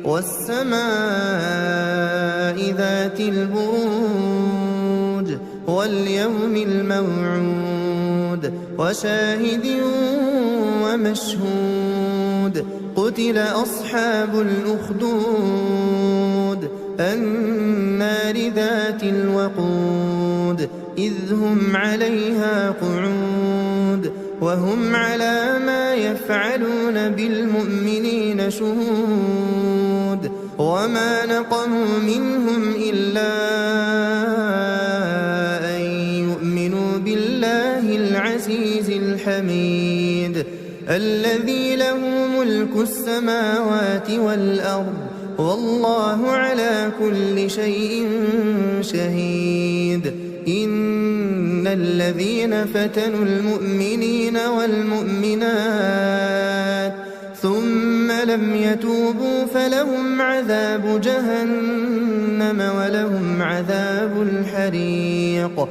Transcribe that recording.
والسماء ذات البروج واليوم الموعود وشاهد ومشهود قتل أصحاب الأخدود النار ذات الوقود إذ هم عليها قعود وهم على ما يفعلون بالمؤمنين شهود وما نقموا منهم إلا أن يؤمنوا بالله العزيز الحميد الذي له ملك السماوات والأرض والله على كل شيء شهيد إن الذين فتنوا المؤمنين والمؤمنات ثم لم يتوبوا فلهم عذاب جهنم ولهم عذاب الحريق